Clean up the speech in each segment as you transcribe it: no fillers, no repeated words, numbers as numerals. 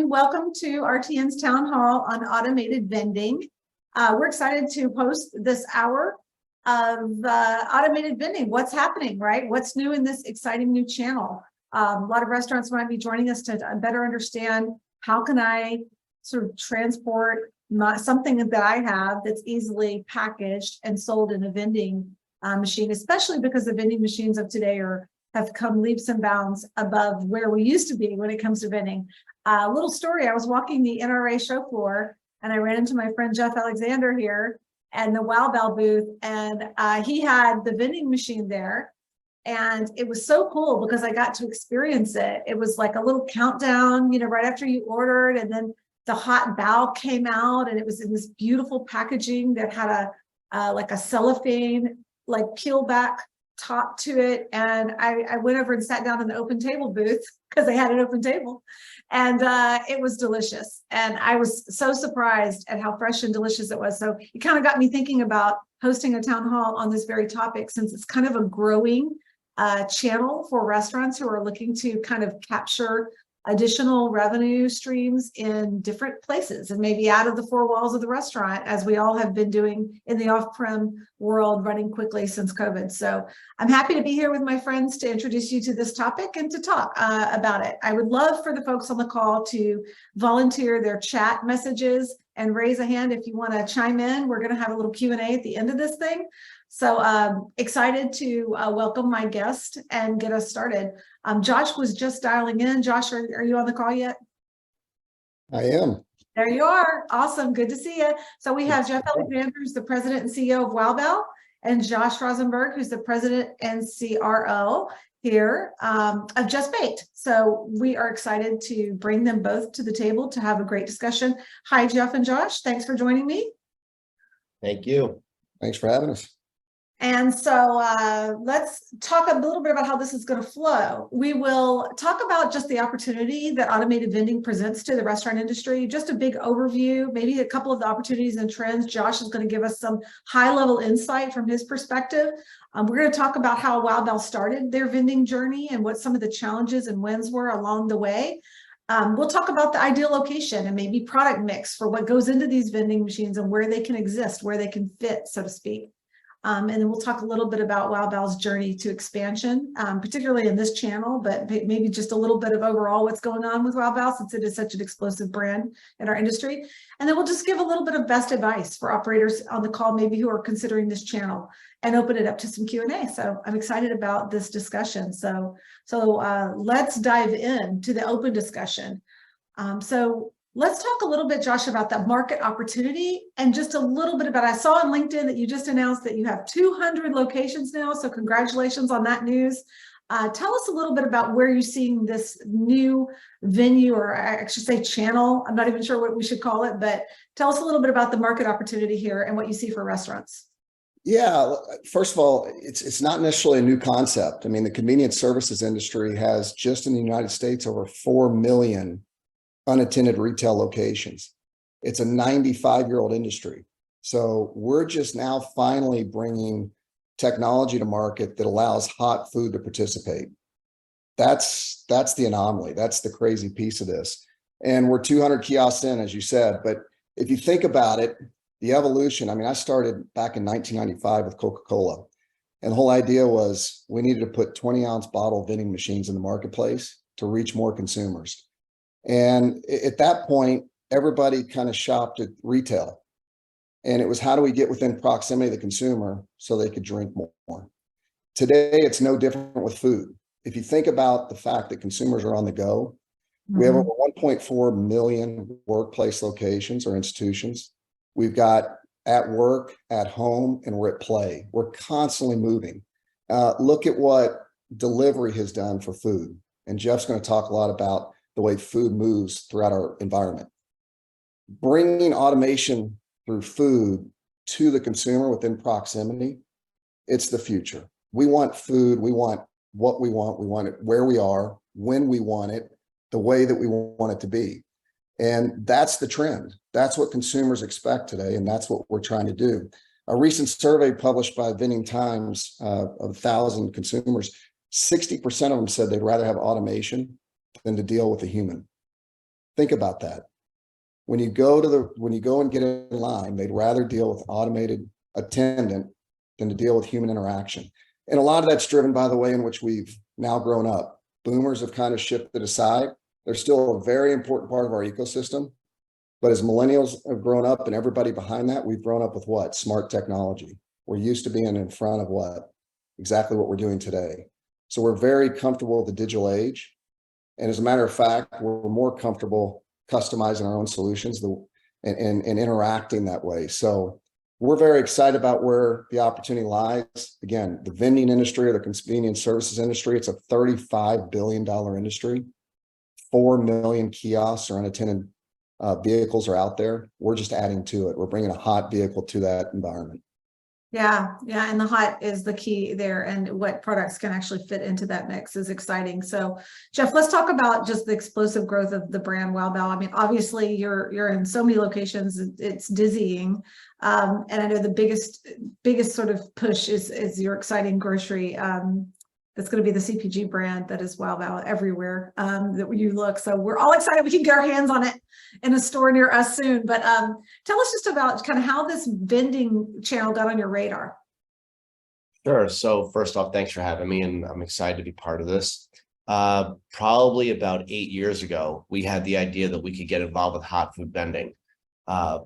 Welcome to RTN's Town Hall on automated vending. We're excited to host this hour of automated vending. What's happening, right? What's new in this exciting new channel? A lot of restaurants might be joining us to better understand how can I sort of transport something that I have that's easily packaged and sold in a vending machine, especially because the vending machines of today have come leaps and bounds above where we used to be when it comes to vending. Little story, I was walking the NRA show floor and I ran into my friend Jeff Alexander here and the Wow Bell booth, and he had the vending machine there. And it was so cool because I got to experience it. It was like a little countdown, right after you ordered, and then the hot bow came out and it was in this beautiful packaging that had like a cellophane, like peel back top to it. And I went over and sat down in the open table booth because they had an open table, and it was delicious. And I was so surprised at how fresh and delicious it was. So it kind of got me thinking about hosting a town hall on this very topic, since it's kind of a growing channel for restaurants who are looking to kind of capture additional revenue streams in different places and maybe out of the four walls of the restaurant, as we all have been doing in the off-prem world running quickly since COVID. So I'm happy to be here with my friends to introduce you to this topic and to talk about it. I would love for the folks on the call to volunteer their chat messages and raise a hand if you want to chime in. We're going to have a little Q&A at the end of this thing. So excited to welcome my guest and get us started. Josh was just dialing in. Josh, are you on the call yet? I am. There you are. Awesome. Good to see you. So we have Jeff Alexander, who's the president and CEO of Wow Bell, and Josh Rosenberg, who's the president and CRO here of Just Baked. So we are excited to bring them both to the table to have a great discussion. Hi, Jeff and Josh. Thanks for joining me. Thank you. Thanks for having us. And so let's talk a little bit about how this is going to flow. We will talk about just the opportunity that automated vending presents to the restaurant industry, just a big overview, maybe a couple of the opportunities and trends. Josh is going to give us some high-level insight from his perspective. We're going to talk about how Wow Bell started their vending journey and what some of the challenges and wins were along the way. We'll talk about the ideal location and maybe product mix for what goes into these vending machines and where they can exist, where they can fit, so to speak. And then we'll talk a little bit about Wow Bell's journey to expansion, particularly in this channel, but maybe just a little bit of overall what's going on with Wow Bell, since it is such an explosive brand in our industry. And then we'll just give a little bit of best advice for operators on the call, maybe who are considering this channel, and open it up to some Q&A. So I'm excited about this discussion. So let's dive into the open discussion. Let's talk a little bit, Josh, about that market opportunity and just a little bit about, I saw on LinkedIn that you just announced that you have 200 locations now. So congratulations on that news. Tell us a little bit about where you're seeing this new venue, or I should say channel. I'm not even sure what we should call it, but tell us a little bit about the market opportunity here and what you see for restaurants. Yeah, first of all, it's not necessarily a new concept. I mean, the convenience services industry has just in the United States over 4 million unattended retail locations. It's a 95-year-old industry. So we're just now finally bringing technology to market that allows hot food to participate. That's the anomaly. That's the crazy piece of this. And we're 200 kiosks in, as you said. But if you think about it, the evolution, I mean, I started back in 1995 with Coca-Cola. And the whole idea was we needed to put 20-ounce bottle vending machines in the marketplace to reach more consumers. And at that point, everybody kind of shopped at retail. And it was, how do we get within proximity of the consumer so they could drink more? Today, it's no different with food. If you think about the fact that consumers are on the go, we have over 1.4 million workplace locations or institutions. We've got at work, at home, and we're at play. We're constantly moving. Look at what delivery has done for food. And Jeff's going to talk a lot about the way food moves throughout our environment. Bringing automation through food to the consumer within proximity, it's the future. We want food, we want what we want it where we are, when we want it, the way that we want it to be. And that's the trend. That's what consumers expect today, and that's what we're trying to do. A recent survey published by Vending Times of 1,000 consumers, 60% of them said they'd rather have automation than to deal with a human. Think about that. When you go and get in line, they'd rather deal with automated attendant than to deal with human interaction. And a lot of that's driven by the way in which we've now grown up. Boomers have kind of shifted aside. They're still a very important part of our ecosystem. But as millennials have grown up and everybody behind that, we've grown up with what? Smart technology. We're used to being in front of what? Exactly what we're doing today. So we're very comfortable with the digital age. And as a matter of fact, we're more comfortable customizing our own solutions and interacting that way. So we're very excited about where the opportunity lies. Again, the vending industry or the convenience services industry, it's a $35 billion industry. 4 million kiosks or unattended vehicles are out there. We're just adding to it. We're bringing a hot vehicle to that environment. Yeah, and the hot is the key there, and what products can actually fit into that mix is exciting. So, Jeff, let's talk about just the explosive growth of the brand Wow Bao. I mean, obviously, you're in so many locations; it's dizzying. And I know the biggest sort of push is your exciting grocery. That's going to be the CPG brand that is Wow Bao everywhere that you look. So we're all excited we can get our hands on it in a store near us soon. But tell us just about kind of how this vending channel got on your radar. Sure. So first off, thanks for having me, and I'm excited to be part of this. Probably about 8 years ago, we had the idea that we could get involved with hot food vending.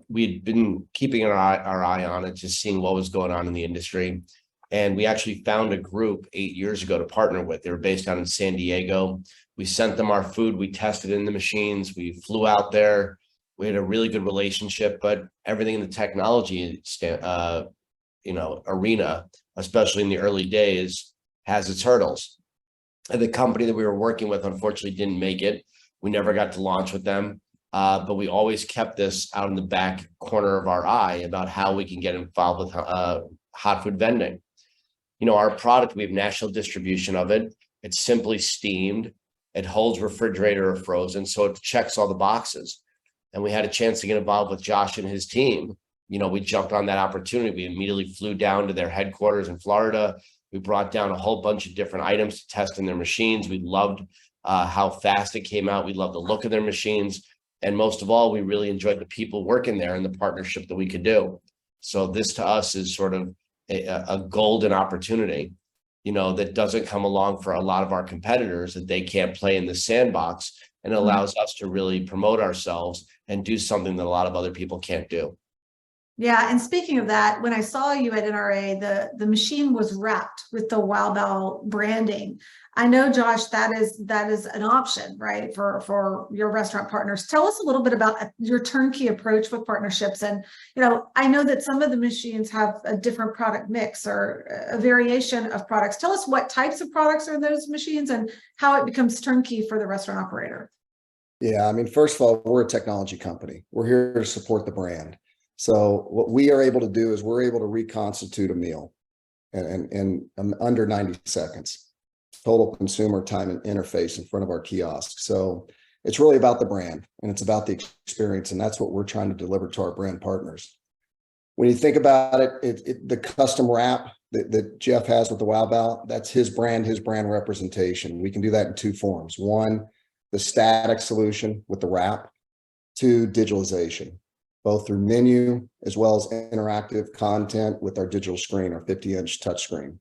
We'd been keeping our eye on it, just seeing what was going on in the industry. And we actually found a group 8 years ago to partner with. They were based out in San Diego. We sent them our food. We tested in the machines. We flew out there. We had a really good relationship, but everything in the technology, arena, especially in the early days, has its hurdles. And the company that we were working with, unfortunately, didn't make it. We never got to launch with them. But we always kept this out in the back corner of our eye about how we can get involved with hot food vending. Our product, we have national distribution of it. It's simply steamed. It holds refrigerator or frozen, so it checks all the boxes. And we had a chance to get involved with Josh and his team. We jumped on that opportunity. We immediately flew down to their headquarters in Florida. We brought down a whole bunch of different items to test in their machines. We loved how fast it came out. We loved the look of their machines. And most of all, we really enjoyed the people working there and the partnership that we could do. So this to us is sort of a golden opportunity, that doesn't come along for a lot of our competitors, that they can't play in the sandbox, and allows us to really promote ourselves and do something that a lot of other people can't do. Yeah, and speaking of that, when I saw you at NRA, the machine was wrapped with the Wow Bao branding. I know, Josh, that is an option, right, for your restaurant partners. Tell us a little bit about your turnkey approach with partnerships. And I know that some of the machines have a different product mix or a variation of products. Tell us what types of products are in those machines and how it becomes turnkey for the restaurant operator. Yeah, I mean, first of all, we're a technology company. We're here to support the brand. So what we are able to do is we're able to reconstitute a meal in under 90 seconds. Total consumer time and interface in front of our kiosk. So it's really about the brand and it's about the experience. And that's what we're trying to deliver to our brand partners. When you think about it, the custom wrap that Jeff has with the Wow Bao, that's his brand representation. We can do that in two forms. One, the static solution with the wrap. Two, digitalization, both through menu as well as interactive content with our digital screen, our 50-inch touchscreen.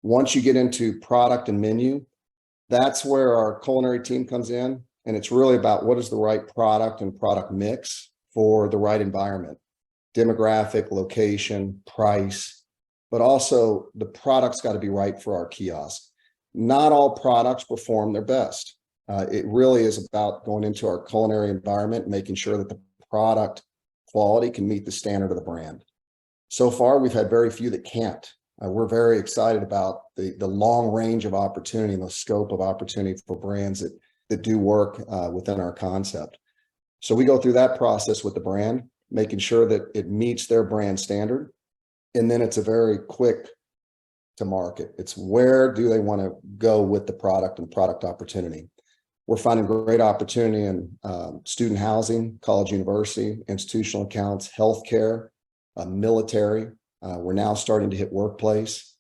Once you get into product and menu, that's where our culinary team comes in. And it's really about what is the right product and product mix for the right environment, demographic, location, price, but also the product's got to be right for our kiosk. Not all products perform their best. It really is about going into our culinary environment, making sure that the product quality can meet the standard of the brand. So far, we've had very few that can't. We're very excited about the long range of opportunity and the scope of opportunity for brands that do work within our concept. So we go through that process with the brand, making sure that it meets their brand standard. And then it's a very quick to market. It's where do they want to go with the product and product opportunity. We're finding great opportunity in student housing, college, university, institutional accounts, healthcare, military. We're now starting to hit workplace.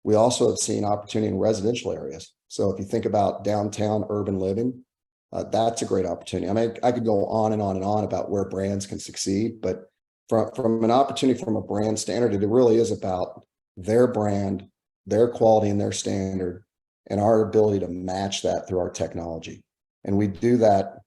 We also have seen opportunity in residential areas. So if you think about downtown urban living, That's a great opportunity. I mean, I could go on and on and on about where brands can succeed, but from an opportunity from a brand standard, it really is about their brand, their quality and their standard, and our ability to match that through our technology. And we do that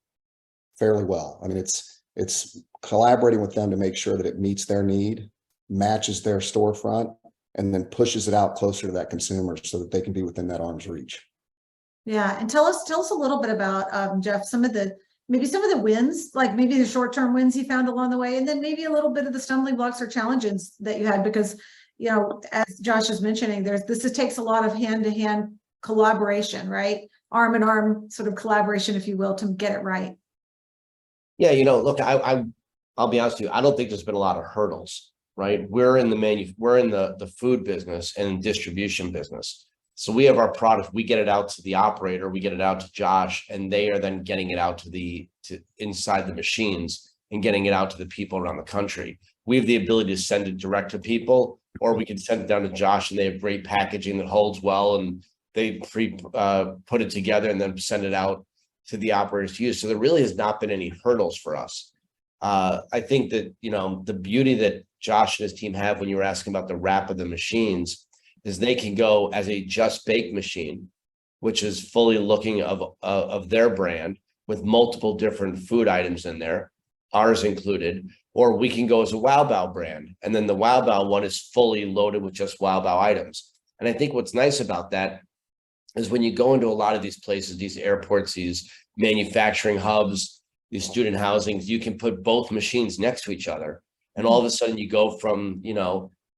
fairly well. I mean, it's collaborating with them to make sure that it meets their need, matches their storefront, and then pushes it out closer to that consumer so that they can be within that arm's reach. Yeah, and tell us a little bit about Jeff, maybe some of the wins, like maybe the short-term wins you found along the way, and then maybe a little bit of the stumbling blocks or challenges that you had, because as Josh is mentioning, this takes a lot of hand-to-hand collaboration, right? Arm in arm sort of collaboration, if you will, to get it right. Yeah, look, I'll be honest with you. I don't think there's been a lot of hurdles, right? We're in the food business and distribution business. So we have our product, we get it out to the operator, we get it out to Josh, and they are then getting it out to inside the machines and getting it out to the people around the country. We have the ability to send it direct to people, or we can send it down to Josh and they have great packaging that holds well, and they put it together and then send it out to the operators to use. So there really has not been any hurdles for us. I think that, the beauty that Josh and his team have when you were asking about the wrap of the machines is they can go as a just bake machine, which is fully looking of their brand with multiple different food items in there, ours included, or we can go as a Wow Bao brand. And then the Wow Bao one is fully loaded with just Wow Bao items. And I think what's nice about that is when you go into a lot of these places, these airports, these manufacturing hubs, these student housings, you can put both machines next to each other. And all of a sudden you go from,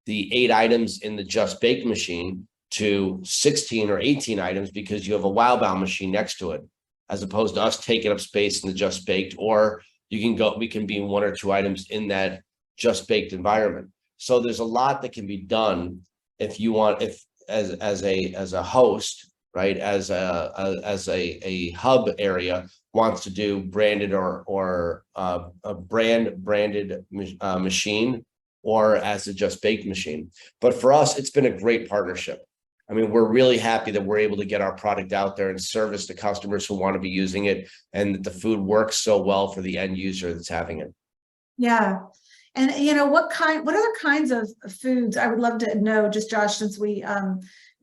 the 8 items in the just baked machine to 16 or 18 items because you have a Wow Bao machine next to it, as opposed to us taking up space in the just baked, or we can be 1 or 2 items in that just baked environment. So there's a lot that can be done if you want, as a host, right, as a hub area wants to do branded or a branded machine, or as a just baked machine. But for us, it's been a great partnership. I mean, we're really happy that we're able to get our product out there and service the customers who want to be using it, and that the food works so well for the end user that's having it. Yeah. And what other kinds of foods, I would love to know, just Josh, since we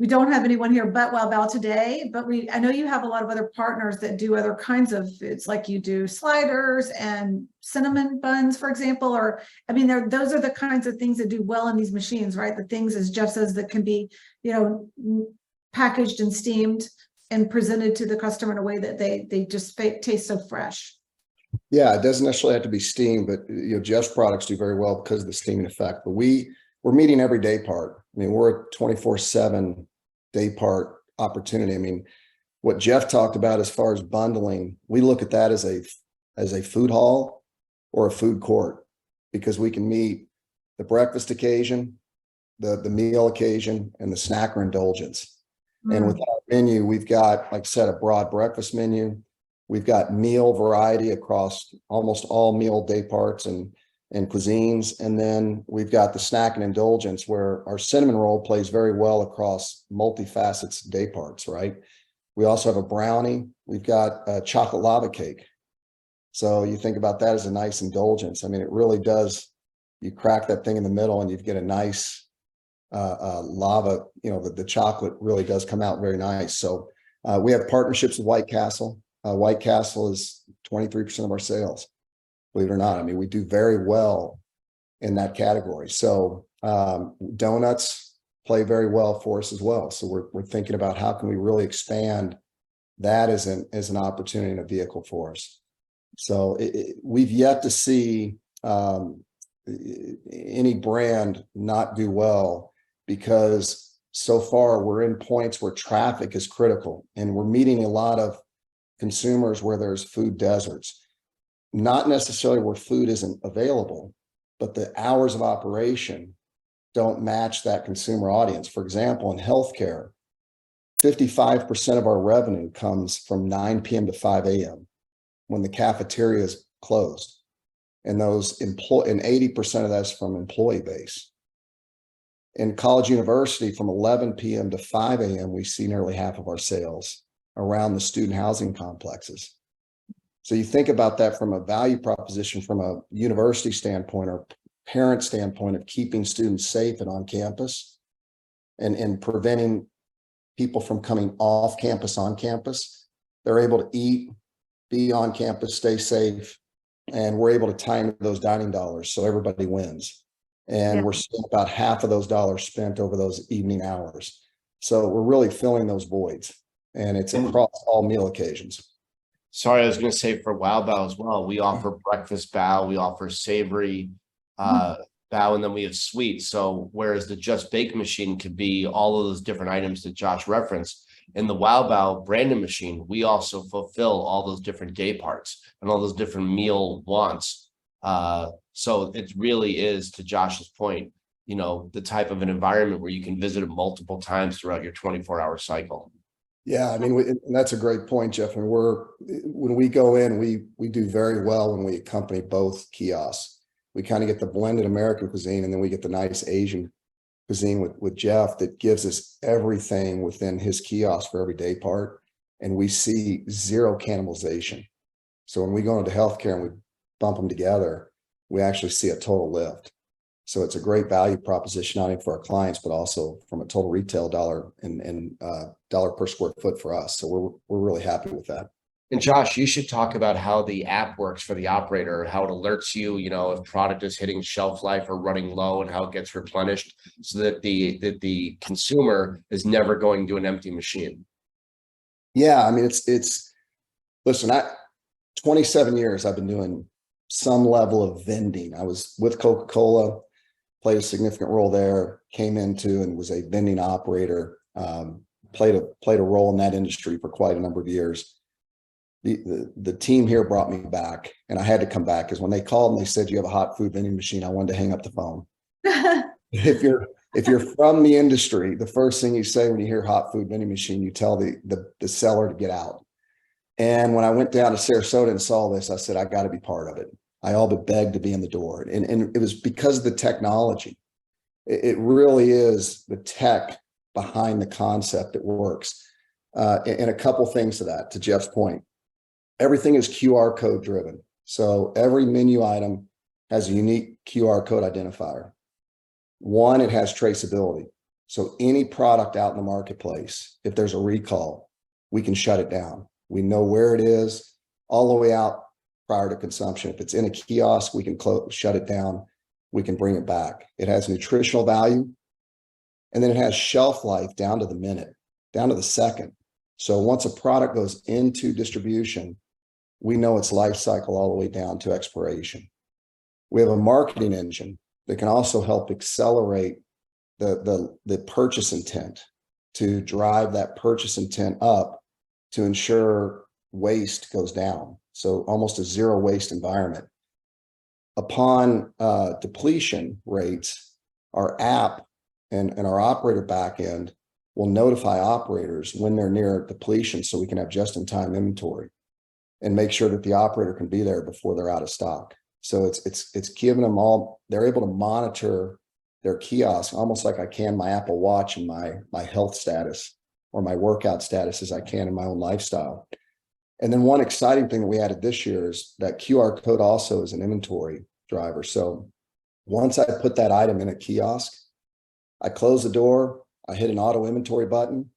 don't have anyone here but Wow Bao today, but I know you have a lot of other partners that do other kinds of foods, like you do sliders and cinnamon buns, for example, or, I mean, those are the kinds of things that do well in these machines, right? The things, as Jeff says, that can be, packaged and steamed and presented to the customer in a way that they just taste so fresh. Yeah, it doesn't necessarily have to be steam, but Jeff's products do very well because of the steaming effect. But we're meeting every day part. I mean, we're a 24/7 day part opportunity. I mean, what Jeff talked about as far as bundling, we look at that as a food hall or a food court, because we can meet the breakfast occasion, the meal occasion, and the snack or indulgence. And with our menu, we've got, like I said, a broad breakfast menu. We've got meal variety across almost all meal day parts and cuisines. And then we've got the snack and indulgence, where our cinnamon roll plays very well across multifacets day parts, right? We also have a brownie. We've got a chocolate lava cake. So you think about that as a nice indulgence. I mean, it really does. You crack that thing in the middle and you get a nice lava, the chocolate really does come out very nice. So we have partnerships with White Castle. White Castle is 23% of our sales, believe it or not. I mean, we do very well in that category. So donuts play very well for us as well. So we're thinking about how can we really expand that as an opportunity and a vehicle for us. So we've yet to see any brand not do well, because so far we're in points where traffic is critical, and we're meeting a lot of consumers where there's food deserts, not necessarily where food isn't available, but the hours of operation don't match that consumer audience. For example, in healthcare, 55% of our revenue comes from 9 p.m. to 5 a.m. when the cafeteria is closed. And and 80% of that's from employee base. In college university, from 11 p.m. to 5 a.m., we see nearly half of our sales around the student housing complexes. So you think about that from a value proposition, from a university standpoint or parent standpoint of keeping students safe and on campus and preventing people from coming off campus on campus. They're able to eat, be on campus, stay safe, and we're able to tie into those dining dollars so everybody wins. And Yeah. we're seeing about half of those dollars spent over those evening hours. So we're really filling those voids, and it's across all meal occasions. Sorry, I was going to say for Wow Bao as well, we offer breakfast bao, we offer savory bao, and then we have sweet. So whereas the Just Bake machine could be all of those different items that Josh referenced, in the Wow Bao branded machine, we also fulfill all those different day parts and all those different meal wants. So it really is, to Josh's point, you know, the type of an environment where you can visit it multiple times throughout your 24-hour cycle. Yeah, I mean, and that's a great point, Jeff. And when we go in, we do very well when we accompany both kiosks. We kind of get the blended American cuisine, and then we get the nice Asian cuisine with Jeff that gives us everything within his kiosk for every day part. And we see zero cannibalization. So when we go into healthcare and we bump them together, we actually see a total lift. So it's a great value proposition, not only for our clients, but also from a total retail dollar and dollar per square foot for us. So we're really happy with that. And Josh, you should talk about how the app works for the operator, how it alerts you, you know, if product is hitting shelf life or running low, and how it gets replenished, so that the consumer is never going to an empty machine. Yeah, I mean, listen, 27 years I've been doing some level of vending. I was with Coca-Cola, played a significant role there, came into and was a vending operator, played a role in that industry for quite a number of years. The team here brought me back, and I had to come back because when they called and they said you have a hot food vending machine, I wanted to hang up the phone. If you're from the industry, the first thing you say when you hear hot food vending machine, you tell the seller to get out. And when I went down to Sarasota and saw this, I said, I got to be part of it. I all but begged to be in the door. And it was because of the technology. It really is the tech behind the concept that works. And a couple things to that, to Jeff's point. Everything is QR code driven. So every menu item has a unique QR code identifier. One, it has traceability. So any product out in the marketplace, if there's a recall, we can shut it down. We know where it is all the way out prior to consumption. If it's in a kiosk, we can shut it down. We can bring it back. It has nutritional value. And then it has shelf life down to the minute, down to the second. So once a product goes into distribution, we know its life cycle all the way down to expiration. We have a marketing engine that can also help accelerate the purchase intent, to drive that purchase intent up to ensure waste goes down. So almost a zero waste environment. Upon depletion rates, our app and our operator backend will notify operators when they're near depletion, so we can have just-in-time inventory and make sure that the operator can be there before they're out of stock. So it's giving them all, they're able to monitor their kiosk almost like I can my Apple Watch and my health status or my workout status as I can in my own lifestyle. And then one exciting thing that we added this year is that QR code also is an inventory driver. So once I put that item in a kiosk, I close the door, I hit an auto inventory button,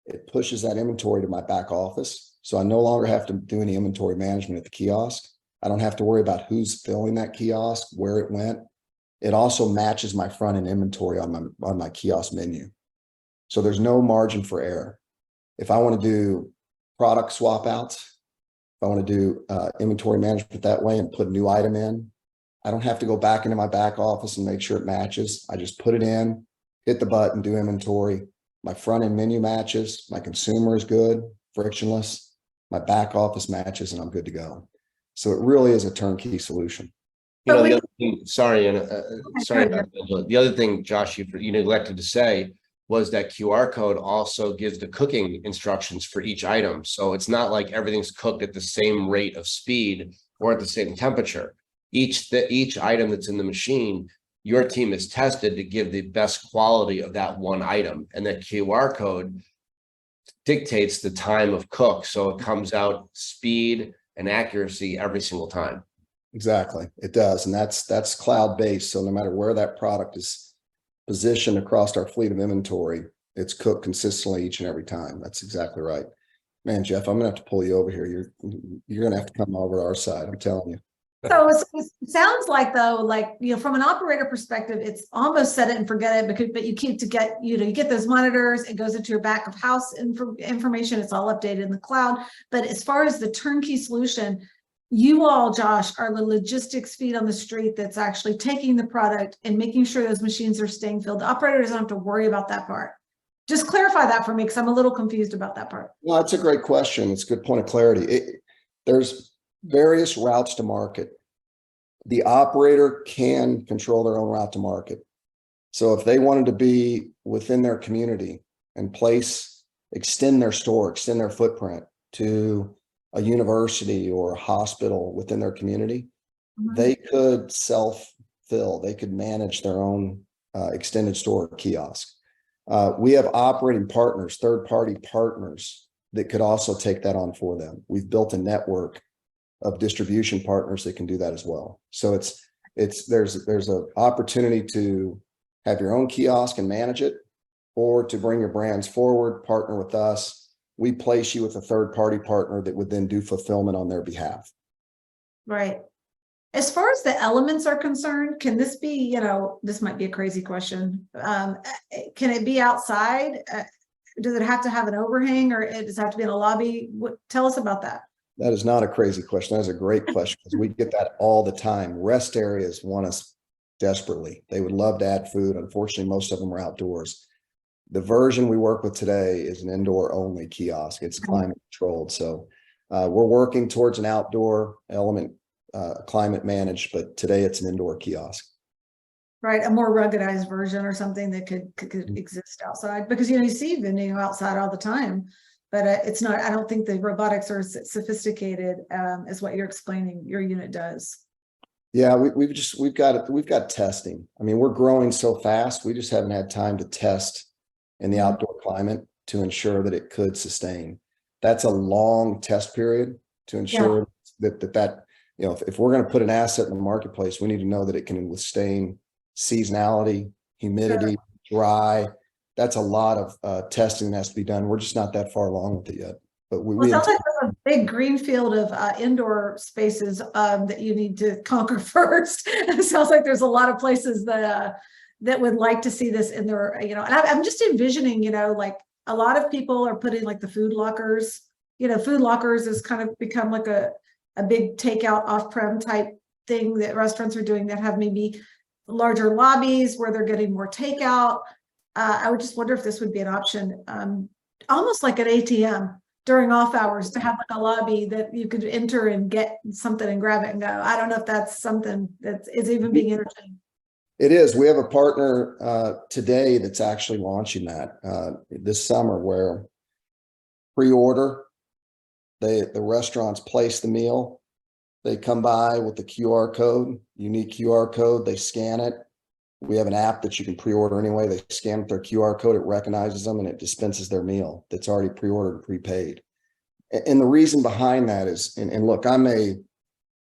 it pushes that inventory to my back office. So I no longer have to do any inventory management at the kiosk. I don't have to worry about who's filling that kiosk, where it went. It also matches my front end inventory on my kiosk menu. So there's no margin for error. If I want to do product swap outs, if I want to do inventory management that way and put a new item in, I don't have to go back into my back office and make sure it matches. I just put it in, hit the button, do inventory. My front end menu matches, my consumer is good, frictionless, my back office matches, and I'm good to go. So it really is a turnkey solution. You know, the other thing, sorry, and sorry about that. The other thing, Josh, you neglected to say was that QR code also gives the cooking instructions for each item. So it's not like everything's cooked at the same rate of speed or at the same temperature. Each item that's in the machine, your team is tested to give the best quality of that one item. And that QR code dictates the time of cook. So it comes out speed, and accuracy every single time. Exactly. It does. And that's cloud-based. So no matter where that product is positioned across our fleet of inventory, it's cooked consistently each and every time. That's exactly right. Man, Jeff, I'm gonna have to pull you over here. You're gonna have to come over to our side. I'm telling you. So it sounds like though, like, from an operator perspective, it's almost set it and forget it, but you keep to get, you get those monitors, it goes into your back of house information, it's all updated in the cloud. But as far as the turnkey solution, you all, Josh, are the logistics feet on the street that's actually taking the product and making sure those machines are staying filled. The operator doesn't have to worry about that part. Just clarify that for me, because I'm a little confused about that part. Well, that's a great question. It's a good point of clarity. There's various routes to market. The operator can control their own route to market. So if they wanted to be within their community and extend their store, extend their footprint to a university or a hospital within their community, they could self-fill, they could manage their own extended store kiosk. We have operating partners, third-party partners that could also take that on for them. We've built a network of distribution partners that can do that as well. So there's an opportunity to have your own kiosk and manage it, or to bring your brands forward, partner with us. We place you with a third-party partner that would then do fulfillment on their behalf. Right. As far as the elements are concerned, can this be, this might be a crazy question. Can it be outside? Does it have to have an overhang, or does it have to be in a lobby? Tell us about that. That is not a crazy question. That is a great question, because we get that all the time. Rest areas want us desperately. They would love to add food. Unfortunately, most of them are outdoors. The version we work with today is an indoor only kiosk. It's climate controlled. So we're working towards an outdoor element, climate managed, but today it's an indoor kiosk. Right, a more ruggedized version or something that could exist outside, because you see vending outside all the time, but it's not. I don't think the robotics are as sophisticated as what you're explaining your unit does. Yeah, we've got testing. I mean, we're growing so fast. We just haven't had time to test in the outdoor climate to ensure that it could sustain. That's a long test period to ensure that if we're going to put an asset in the marketplace, we need to know that it can withstand seasonality, humidity, dry. That's a lot of testing that has to be done. We're just not that far along with it yet. But Well, it sounds like there's a big green field of indoor spaces that you need to conquer first. It sounds like there's a lot of places that would like to see this in their, and I'm just envisioning, like a lot of people are putting like the food lockers. Food lockers has kind of become like a big takeout off-prem type thing that restaurants are doing, that have maybe larger lobbies where they're getting more takeout. I would just wonder if this would be an option, almost like an ATM during off hours, to have like a lobby that you could enter and get something and grab it and go. I don't know if that's something that is even being entertained. It is. We have a partner today that's actually launching that this summer, where pre-order, the restaurants place the meal, they come by with the QR code, unique QR code, they scan it. We have an app that you can pre-order anyway. They scan with their QR code, it recognizes them, and it dispenses their meal that's already pre-ordered and prepaid. And the reason behind that is, and look, I'm on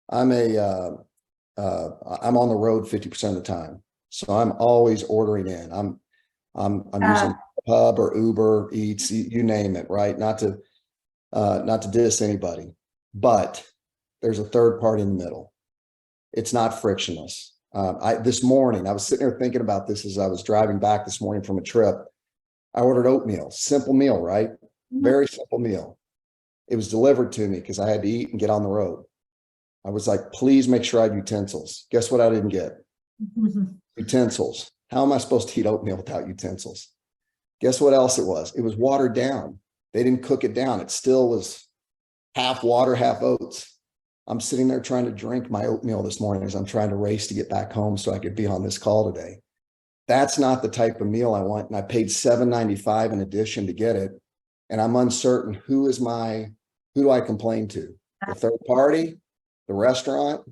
the road 50% of the time, so I'm always ordering in. I'm using Hub or Uber Eats, you name it, right? Not to diss anybody, but there's a third party in the middle. It's not frictionless. This morning, I was sitting there thinking about this as I was driving back this morning from a trip. I ordered oatmeal, simple meal, right? Very simple meal. It was delivered to me because I had to eat and get on the road. I was like, please make sure I have utensils. Guess what I didn't get? Utensils. How am I supposed to eat oatmeal without utensils? Guess what else it was? It was watered down. They didn't cook it down. It still was half water, half oats. I'm sitting there trying to drink my oatmeal this morning as I'm trying to race to get back home so I could be on this call today. That's not the type of meal I want. And I paid $7.95 in addition to get it. And I'm uncertain who do I complain to? The third party, the restaurant,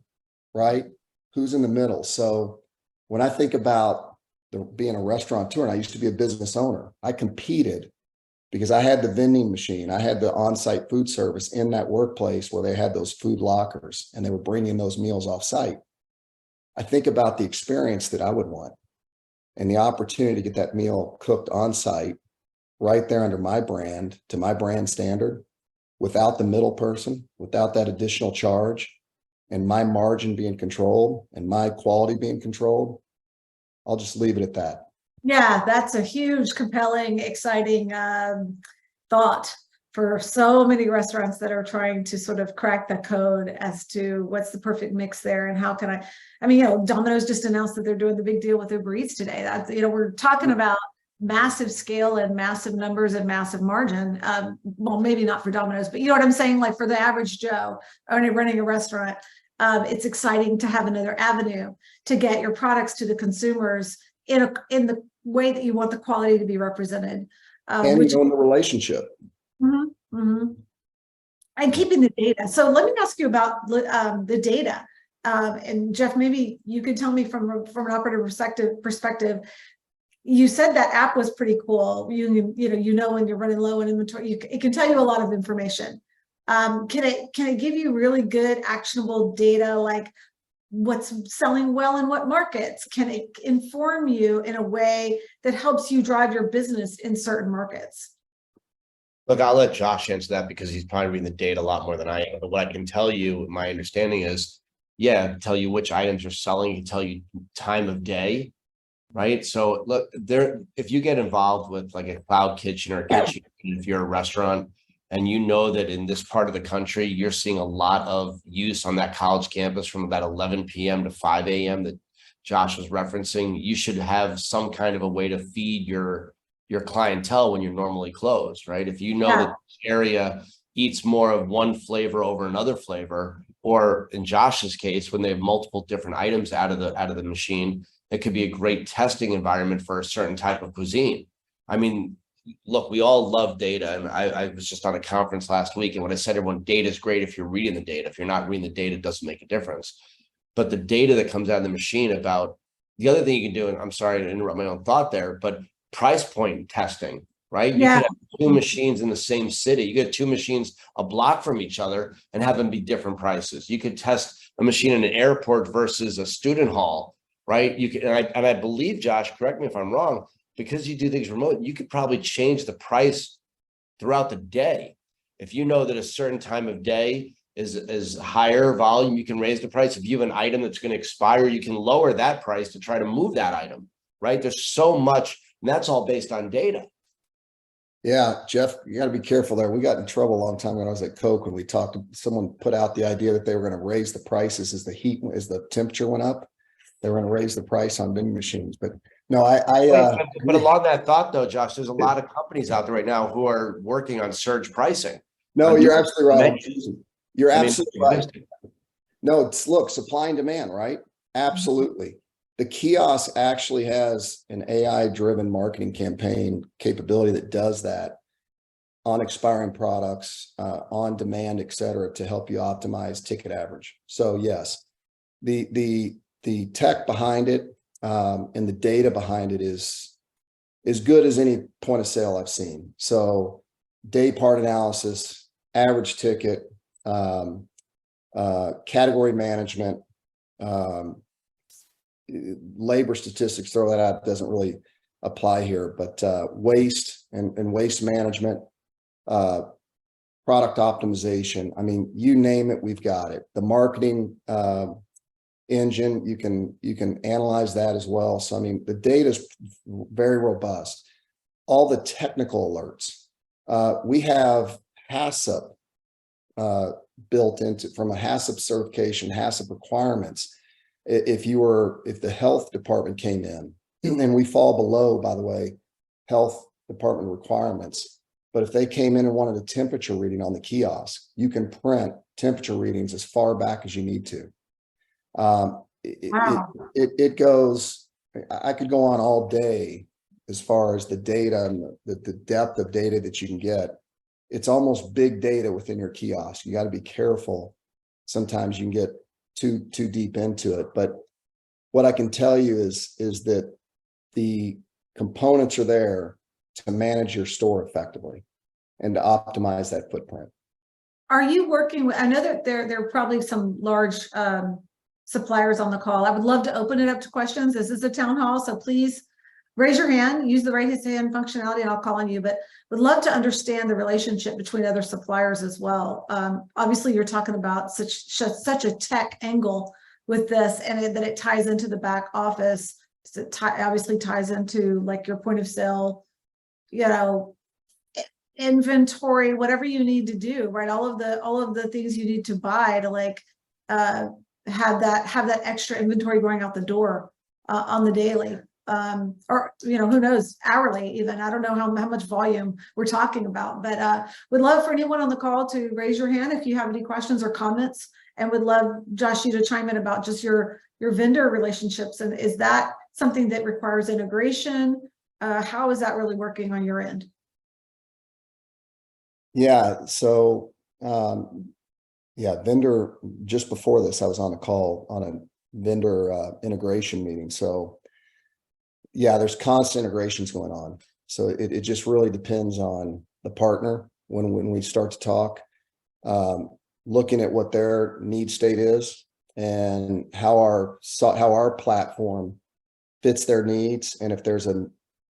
right? Who's in the middle? So when I think about being a restaurateur, and I used to be a business owner, I competed because I had the vending machine, I had the on-site food service in that workplace where they had those food lockers and they were bringing those meals off site. I think about the experience that I would want and the opportunity to get that meal cooked on site right there under my brand, to my brand standard, without the middle person, without that additional charge, and my margin being controlled and my quality being controlled. I'll just leave it at that. Yeah, that's a huge, compelling, exciting thought for so many restaurants that are trying to sort of crack the code as to what's the perfect mix there and how can I mean, Domino's just announced that they're doing the big deal with Uber Eats today. That's, we're talking about massive scale and massive numbers and massive margin. Well, maybe not for Domino's, but you know what I'm saying? Like for the average Joe running a restaurant, it's exciting to have another avenue to get your products to the consumers in the way that you want the quality to be represented. And Which in the relationship. And keeping the data. So let me ask you about the data. And Jeff, maybe you could tell me from an operator perspective. You said that app was pretty cool. You know when you're running low on inventory, it can tell you a lot of information. Can it give you really good actionable data, like what's selling well in what markets? Can it inform you in a way that helps you drive your business in certain markets? Look, I'll let Josh answer that because he's probably reading the data a lot more than I am. But what I can tell you, my understanding is, yeah, tell you which items are selling, can tell you time of day, right? So look, if you get involved with like a cloud kitchen or a kitchen, if you're a restaurant and you know that in this part of the country, you're seeing a lot of use on that college campus from about 11 p.m. to 5 a.m. that Josh was referencing, you should have some kind of a way to feed your clientele when you're normally closed, right? If you know that this area eats more of one flavor over another flavor, or in Josh's case, when they have multiple different items out of the machine, it could be a great testing environment for a certain type of cuisine. I mean, look, we all love data. And I was just on a conference last week. And when I said everyone, data is great if you're reading the data. If you're not reading the data, it doesn't make a difference. But the data that comes out of the machine about the other thing you can do, and I'm sorry to interrupt my own thought there, but price point testing, right? You could have two machines in the same city. You get two machines a block from each other and have them be different prices. You could test a machine in an airport versus a student hall, right? You can, and I believe, Josh, correct me if I'm wrong, because you do things remote, you could probably change the price throughout the day. If you know that a certain time of day is higher volume, you can raise the price. If you have an item that's going to expire, you can lower that price to try to move that item, right? There's so much. And that's all based on data. Yeah, Jeff, you got to be careful there. We got in trouble a long time when I was at Coke when we talked. Someone put out the idea that they were going to raise the prices as the temperature went up. They were going to raise the price on vending machines. But no, but along that thought, though, Josh, there's a lot of companies out there right now who are working on surge pricing. No, you're absolutely right. You're absolutely right. No, look, supply and demand, right? Absolutely. The kiosk actually has an AI-driven marketing campaign capability that does that on expiring products, on demand, et cetera, to help you optimize ticket average. So yes, the tech behind it and the data behind it is as good as any point of sale I've seen. So day part analysis, average ticket, category management, labor statistics, throw that out, doesn't really apply here, but waste and waste management, product optimization. I mean, you name it, we've got it. The marketing engine, you can analyze that as well. So I mean, the data is very robust. All the technical alerts. We have HACCP built into from a HACCP certification, HACCP requirements. If the health department came in, and we fall below, by the way, health department requirements, but if they came in and wanted a temperature reading on the kiosk, you can print temperature readings as far back as you need to. It goes, I could go on all day as far as the data and the depth of data that you can get. It's almost big data within your kiosk. You got to be careful. Sometimes you can get too deep into it, but what I can tell you is that the components are there to manage your store effectively and to optimize that footprint. Are you working with, I know that there are probably some large suppliers on the call. I would love to open it up to questions. This is a town hall, so please raise your hand, use the raise hand functionality, and I'll call on you, but would love to understand the relationship between other suppliers as well. Obviously, you're talking about such a tech angle with this, and that it ties into the back office. So it obviously ties into like your point of sale, you know, inventory, whatever you need to do, right? All of the things you need to buy to like have that extra inventory going out the door on the daily, or who knows, hourly even. I don't know how much volume we're talking about, but would love for anyone on the call to raise your hand if you have any questions or comments, and would love, Josh, you to chime in about just your vendor relationships. And is that something that requires integration? How is that really working on your end? Yeah. So, vendor, just before this, I was on a call on a vendor integration meeting. So yeah, there's constant integrations going on. So it just really depends on the partner when we start to talk, looking at what their need state is and how our platform fits their needs. And if there's an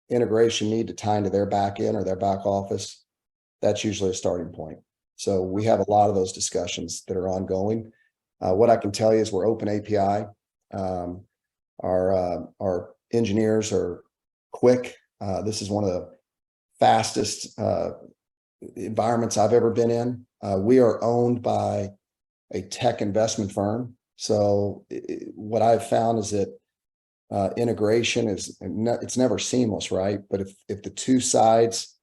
integration need to tie into their back end or their back office, that's usually a starting point. So we have a lot of those discussions that are ongoing. What I can tell you is we're open API. Our engineers are quick. This is one of the fastest environments I've ever been in. We are owned by a tech investment firm. So what I've found is that integration it's never seamless, right? But if the two sides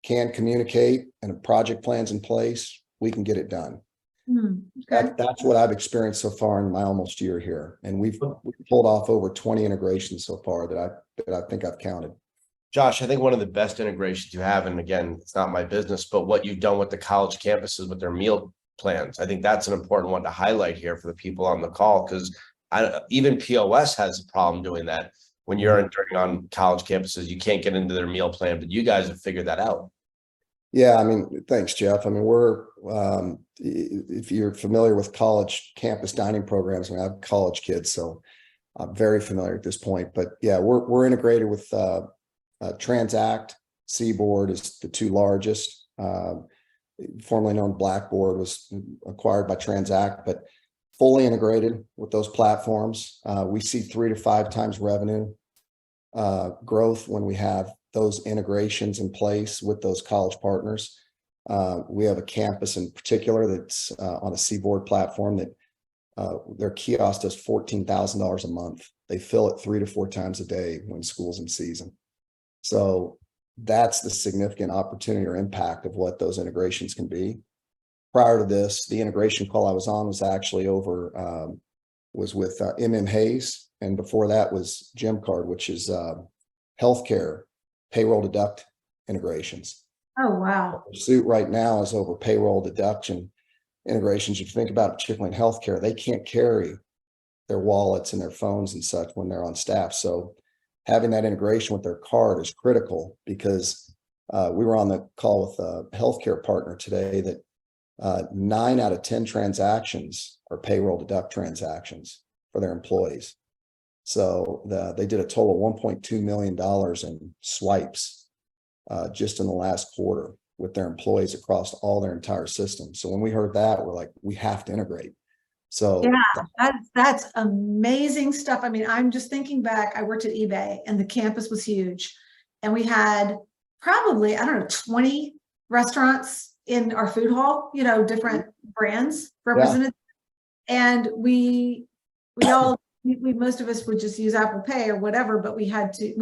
can communicate and a project plan's in place, we can get it done. Okay. That's what I've experienced so far in my almost year here. And we've pulled off over 20 integrations so far that I think I've counted. Josh, I think one of the best integrations you have, and again, it's not my business, but what you've done with the college campuses with their meal plans, I think that's an important one to highlight here for the people on the call, because even POS has a problem doing that. When you're entering on college campuses, you can't get into their meal plan, but you guys have figured that out. Yeah, I mean, thanks, Jeff. I mean, we're if you're familiar with college campus dining programs, I mean, I have college kids, so I'm very familiar at this point. But yeah, we're integrated with Transact. Seaboard is the two largest. Formerly known Blackboard was acquired by Transact, but fully integrated with those platforms. We see 3 to 5 times revenue growth when we have those integrations in place with those college partners. We have a campus in particular that's on a Seaboard platform that their kiosk does $14,000 a month. They fill it 3 to 4 times a day when school's in season. So that's the significant opportunity or impact of what those integrations can be. Prior to this, the integration call I was on was actually was with Hayes. And before that was GymCard, which is healthcare payroll deduct integrations. Oh, wow. The pursuit right now is over payroll deduction integrations. If you think about it, particularly in healthcare, they can't carry their wallets and their phones and such when they're on staff. So having that integration with their card is critical, because we were on the call with a healthcare partner today that 9 out of 10 transactions are payroll deduct transactions for their employees. So they did a total of $1.2 million in swipes just in the last quarter with their employees across all their entire system. So when we heard that, we're like, we have to integrate. So yeah, that's amazing stuff. I mean, I'm just thinking back, I worked at eBay and the campus was huge. And we had probably, 20 restaurants in our food hall, different brands represented. Yeah. And we most of us would just use Apple Pay or whatever, but we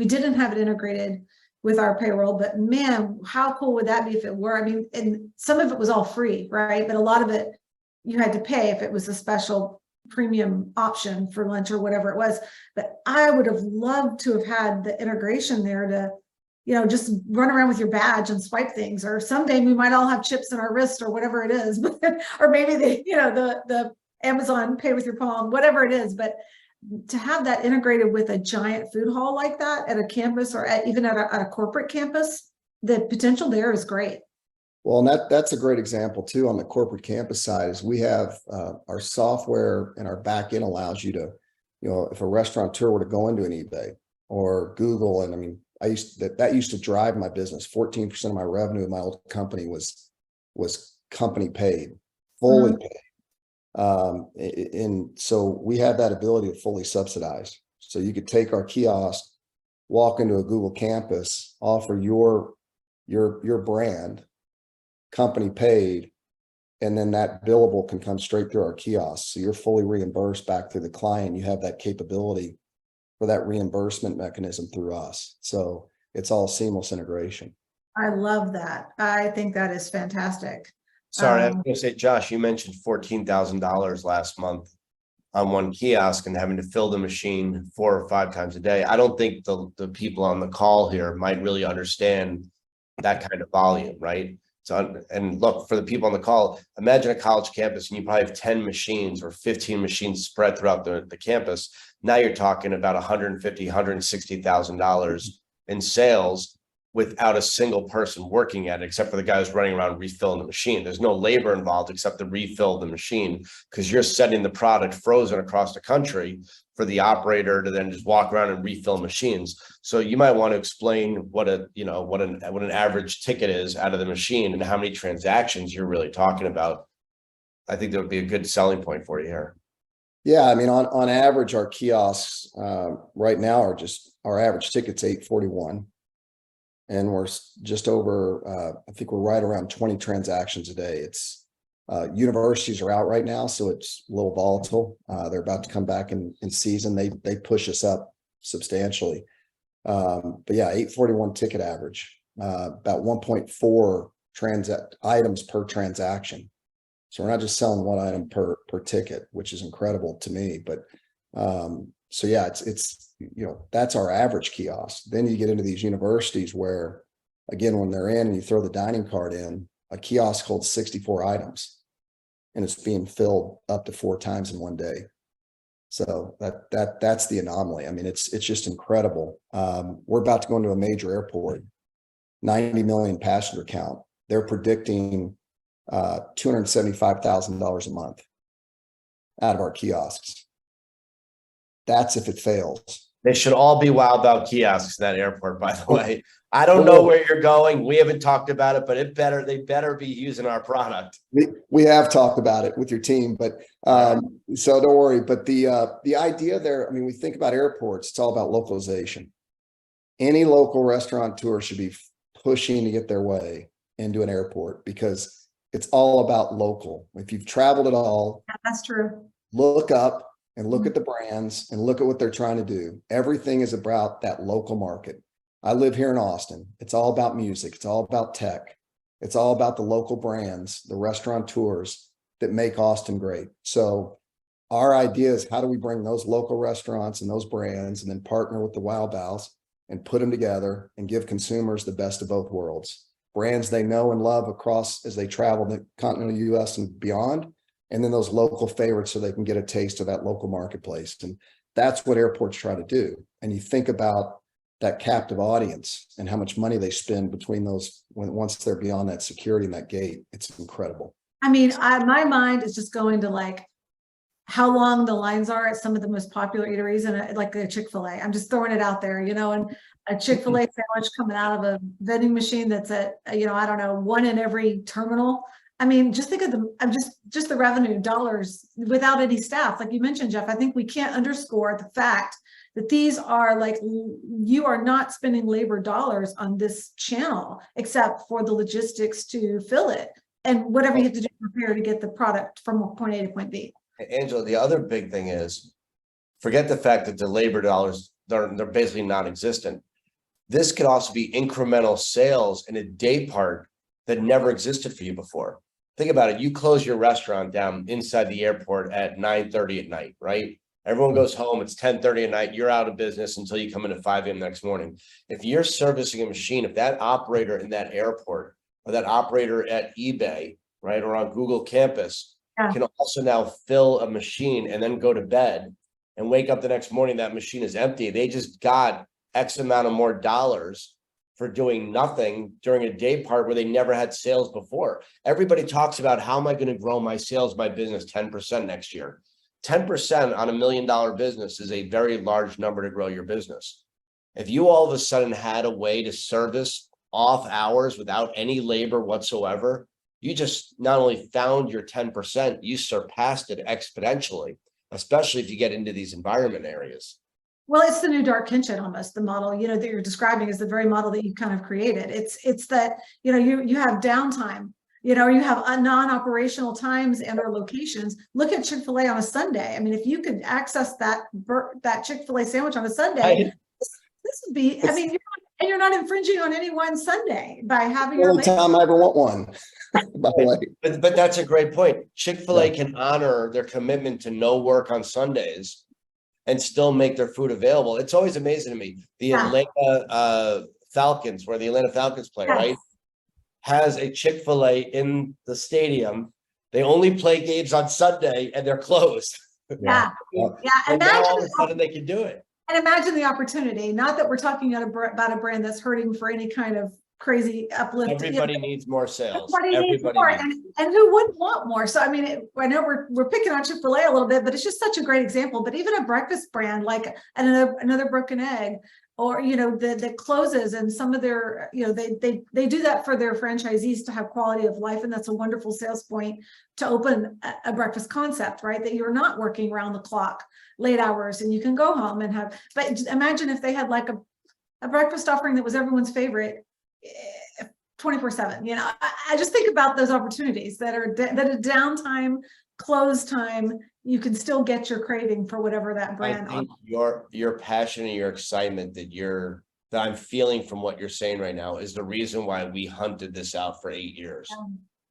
didn't have it integrated with our payroll. But man, how cool would that be if it were? I mean, and some of it was all free, right? But a lot of it you had to pay if it was a special premium option for lunch or whatever it was. But I would have loved to have had the integration there to, just run around with your badge and swipe things. Or someday we might all have chips in our wrist or whatever it is, or maybe the Amazon pay with your palm, whatever it is. But to have that integrated with a giant food hall like that at a campus, or even at a corporate campus, the potential there is great. Well, and that's a great example too on the corporate campus side is we have our software and our back end allows you to, if a restaurateur were to go into an eBay or Google, and I mean, that used to drive my business. 14% of my revenue in my old company was company paid, fully paid. And so we have that ability to fully subsidize. So you could take our kiosk, walk into a Google campus, offer your brand, company paid, and then that billable can come straight through our kiosk. So you're fully reimbursed back through the client. You have that capability for that reimbursement mechanism through us. So it's all seamless integration. I love that. I think that is fantastic. Sorry, I was going to say, Josh, you mentioned $14,000 last month on one kiosk and having to fill the machine 4 or 5 times a day. I don't think the people on the call here might really understand that kind of volume, right? So, and look, for the people on the call, imagine a college campus and you probably have 10 machines or 15 machines spread throughout the campus. Now you're talking about $150,000, $160,000 in sales without a single person working at it, except for the guys running around refilling the machine. There's no labor involved except to refill the machine, because you're sending the product frozen across the country for the operator to then just walk around and refill machines. So you might want to explain what an average ticket is out of the machine and how many transactions you're really talking about. I think that would be a good selling point for you here. Yeah, I mean, on average, our kiosks right now are our average ticket's $841. And we're just over, I think we're right around 20 transactions a day. It's universities are out right now, so it's a little volatile. They're about to come back in season. They push us up substantially. But yeah, 841 ticket average, about 1.4 items per transaction. So we're not just selling one item per ticket, which is incredible to me. But so yeah, it's that's our average kiosk. Then you get into these universities where, again, when they're in and you throw the dining card in, a kiosk holds 64 items and it's being filled up to 4 times in one day. So that's the anomaly. I mean, it's just incredible. We're about to go into a major airport, 90 million passenger count. They're predicting $275,000 a month out of our kiosks. That's if it fails. They should all be Wild About kiosks in that airport, by the way. I don't know where you're going. We haven't talked about it, but they better be using our product. We have talked about it with your team, but so don't worry. But the idea there, I mean, we think about airports, it's all about localization. Any local restaurateur should be pushing to get their way into an airport because it's all about local. If you've traveled at all, that's true. Look up and look at the brands and look at what they're trying to do. Everything is about that local market. I live here in Austin. It's all about music. It's all about tech. It's all about the local brands, the restaurateurs that make Austin great. So our idea is, how do we bring those local restaurants and those brands and then partner with the Wild Bows and put them together and give consumers the best of both worlds. Brands they know and love across as they travel the continental US and beyond, and then those local favorites so they can get a taste of that local marketplace. And that's what airports try to do. And you think about that captive audience and how much money they spend between those once they're beyond that security and that gate. It's incredible. I mean, my mind is just going to like how long the lines are at some of the most popular eateries, and like a Chick-fil-A. I'm just throwing it out there, and a Chick-fil-A sandwich coming out of a vending machine that's at, I don't know, one in every terminal. I mean, just think of just the revenue dollars without any staff. Like you mentioned, Jeff, I think we can't underscore the fact that these are like, you are not spending labor dollars on this channel, except for the logistics to fill it and whatever you have to do to prepare to get the product from point A to point B. Angela, the other big thing is, forget the fact that the labor dollars, they're basically non-existent. This could also be incremental sales in a day part that never existed for you before. Think about it. You close your restaurant down inside the airport at 9:30 at night, right? Everyone goes home. It's 10:30 at night. You're out of business until you come in at 5 a.m. next morning. If you're servicing a machine, if that operator in that airport or that operator at eBay, right, or on Google Campus can also now fill a machine and then go to bed and wake up the next morning, that machine is empty. They just got X amount of more dollars for doing nothing during a day part where they never had sales before. Everybody talks about how am I going to grow my sales, my business 10% next year. 10% on $1 million business is a very large number to grow your business. If you all of a sudden had a way to service off hours without any labor whatsoever, you just not only found your 10%, you surpassed it exponentially, especially if you get into these environment areas. Well, it's the new dark kitchen, almost the model, you know, that you're describing is the very model that you kind of created. It's that, you know, you have downtime, you know, you have non-operational times and or locations. Look at Chick-fil-A on a Sunday. I mean, if you could access that Chick-fil-A sandwich on a Sunday, this would be, I mean, you're not infringing on any one Sunday by having your Only time I ever want one, by the way. But that's a great point. Chick-fil-A can honor their commitment to no work on Sundays and still make their food available. It's always amazing to me. The Atlanta Falcons, where the Atlanta Falcons play, right, has a Chick-fil-A in the stadium. They only play games on Sunday and they're closed. Yeah. And now all of a sudden they can do it. And imagine the opportunity, not that we're talking about a brand that's hurting for any kind of crazy uplift. Everybody needs more sales. Everybody needs more. And who wouldn't want more? So, I mean, I know we're picking on Chick-fil-A a little bit, but it's just such a great example. But even a breakfast brand like another Broken Egg, or, you know, that closes, and some of their, you know, they do that for their franchisees to have quality of life. And that's a wonderful sales point to open a breakfast concept, right? That you're not working around the clock, late hours, and you can go home and have, but imagine if they had like a breakfast offering that was everyone's favorite 24/7. You know, I just think about those opportunities that are a downtime, close time, you can still get your craving for whatever that brand. I think your passion and your excitement that I'm feeling from what you're saying right now is the reason why we hunted this out for 8 years.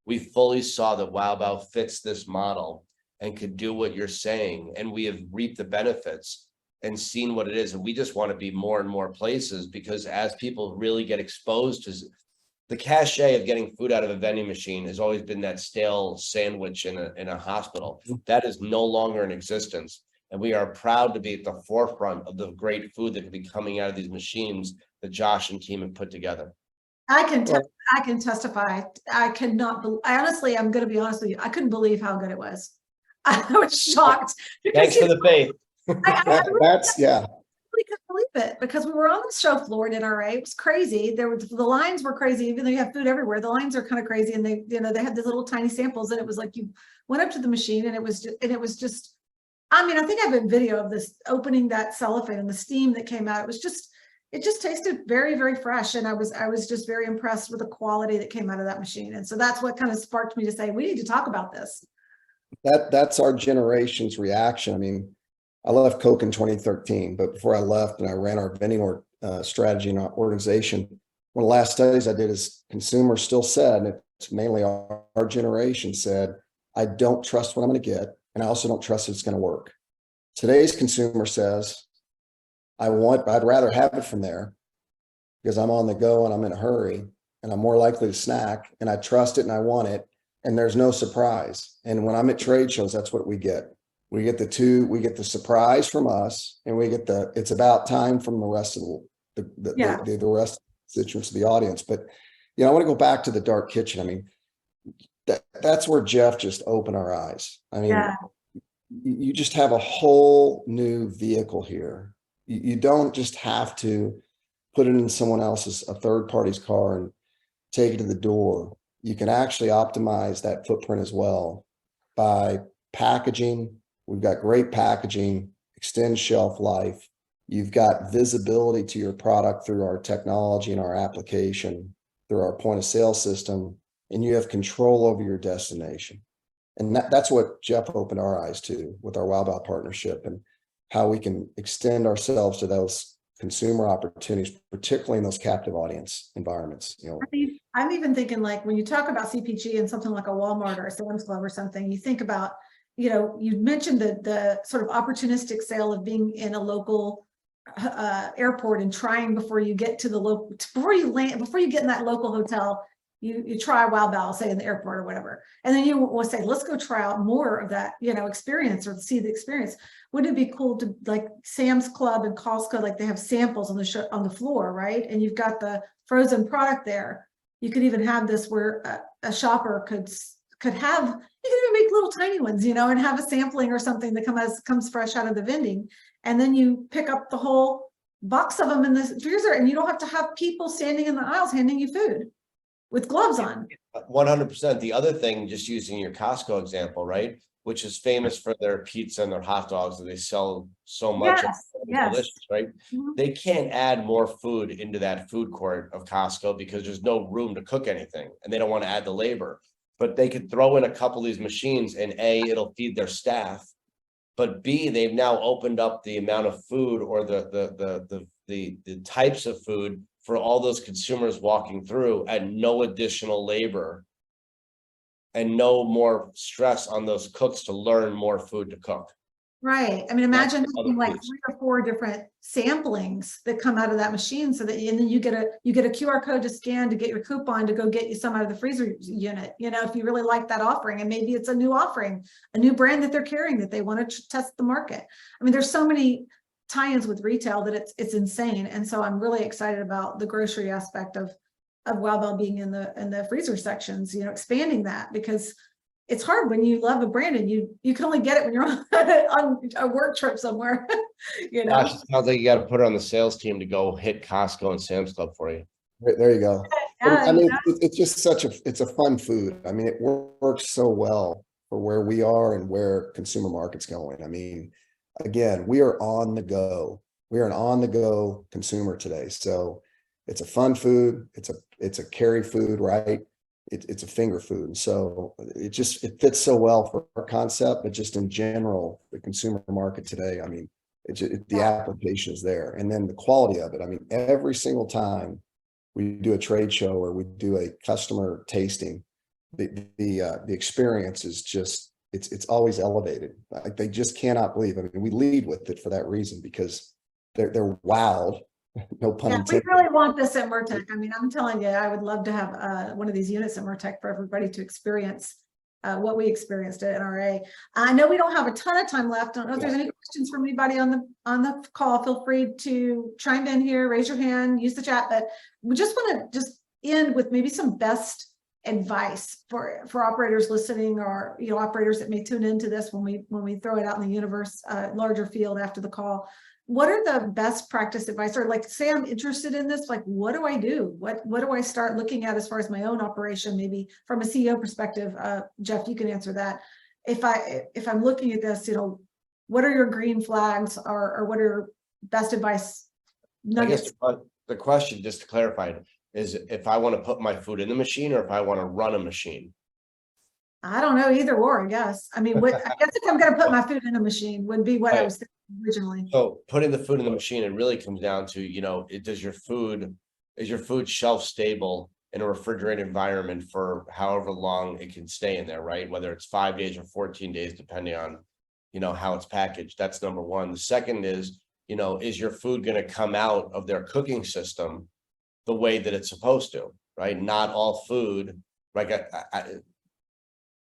We fully saw that Wow Bao fits this model and could do what you're saying, and we have reaped the benefits and seen what it is. And we just want to be more and more places, because as people really get exposed to the cachet of getting food out of a vending machine has always been that stale sandwich in a hospital. That is no longer in existence. And we are proud to be at the forefront of the great food that could be coming out of these machines that Josh and team have put together. I can testify. I honestly, I'm going to be honest with you. I couldn't believe how good it was. I was shocked. Thanks for the faith. I really couldn't believe it, because we were on the show floor at NRA. It was crazy. The lines were crazy, even though you have food everywhere. The lines are kind of crazy, and they had these little tiny samples, and it was like you went up to the machine, and it was just. I mean, I think I have a video of this opening that cellophane and the steam that came out. It just tasted very, very fresh, and I was just very impressed with the quality that came out of that machine. And so that's what kind of sparked me to say, we need to talk about this. That's our generation's reaction. I mean, I left Coke in 2013, but before I left and I ran our vending strategy and our organization, one of the last studies I did is consumers still said, and it's mainly our generation said, I don't trust what I'm going to get, and I also don't trust it's going to work. Today's consumer says, I'd rather have it from there because I'm on the go and I'm in a hurry and I'm more likely to snack, and I trust it and I want it, and there's no surprise. And when I'm at trade shows, that's what we get. We get the surprise from us, and we get it's about time from the rest of the rest of the constituents of the audience. But, you know, I want to go back to the dark kitchen. I mean, that's where Jeff just opened our eyes. I mean, you just have a whole new vehicle here. You don't just have to put it in someone else's, a third party's car, and take it to the door. You can actually optimize that footprint as well by packaging. We've got great packaging, extend shelf life. You've got visibility to your product through our technology and our application, through our point of sale system, and you have control over your destination. And that's what Jeff opened our eyes to with our Wow Bao partnership, and how we can extend ourselves to those consumer opportunities, particularly in those captive audience environments. You know, I'm even thinking, like, when you talk about CPG and something like a Walmart or a Sam's Club or something, you think about, you know, you mentioned the sort of opportunistic sale of being in a local airport and trying before you get to the local, before you get in that local hotel, you try Wow Bell, say in the airport or whatever, and then you will say, let's go try out more of that, experience or see the experience. Wouldn't it be cool to, like Sam's Club and Costco, like they have samples on the floor, right? And you've got the frozen product there. You could even have this where a shopper could have, you can even make little tiny ones, and have a sampling or something that comes fresh out of the vending, and then you pick up the whole box of them in the freezer, and you don't have to have people standing in the aisles handing you food with gloves on. 100%. The other thing, just using your Costco example, right, which is famous for their pizza and their hot dogs that they sell so much. Yes. Delicious, right? Mhm. They can't add more food into that food court of Costco because there's no room to cook anything, and they don't want to add the labor. But they could throw in a couple of these machines, and A, it'll feed their staff. But B, they've now opened up the amount of food or the types of food for all those consumers walking through at no additional labor and no more stress on those cooks to learn more food to cook. Right. I mean, imagine That's the having other like piece. 3 or 4 different samplings that come out of that machine, so that, and then you get a QR code to scan to get your coupon to go get you some out of the freezer unit, if you really like that offering, and maybe it's a new offering, a new brand that they're carrying that they want to test the market. I mean, there's so many tie-ins with retail that it's insane. And so I'm really excited about the grocery aspect of Wow Bell being in the freezer sections, expanding that, because it's hard when you love a brand and you can only get it when you're on a work trip somewhere. Gosh, it sounds like you got to put it on the sales team to go hit Costco and Sam's Club for you. There you go. Yeah, I mean, it's just it's a fun food. I mean, it works so well for where we are and where consumer market's going. I mean, again, we are on the go. We are an on the go consumer today. So it's a fun food. It's a carry food, right? It's a finger food. And so it fits so well for our concept, but just in general, the consumer market today, I mean, the application is there. And then the quality of it. I mean, every single time we do a trade show or we do a customer tasting, the experience is just, it's always elevated. Like they just cannot believe. I mean, we lead with it for that reason, because they're wowed. No pun Yeah, we intended. really want this at Mertech. I mean, I'm telling you, I would love to have one of these units at Mertech for everybody to experience what we experienced at NRA. I know we don't have a ton of time left. I don't know if there's any questions from anybody on the call. Feel free to chime in here, raise your hand, use the chat. But we just want to just end with maybe some best advice for operators listening, or operators that may tune into this when we throw it out in the universe, larger field after the call. What are the best practice advice? Or like, say I'm interested in this, like, what do I do? What do I start looking at as far as my own operation, maybe from a CEO perspective? Jeff, you can answer that. If I'm looking at this, what are your green flags, or what are best advice nuggets? I guess the question, just to clarify, is if I want to put my food in the machine or if I want to run a machine. I don't know, either or, I guess. I mean, I guess if I'm going to put my food in a machine would be what I was thinking originally. So putting the food in the machine, it really comes down to, is your food shelf stable in a refrigerated environment for however long it can stay in there, right? Whether it's 5 days or 14 days, depending on, how it's packaged. That's number one. The second is your food going to come out of their cooking system the way that it's supposed to, right? Not all food, like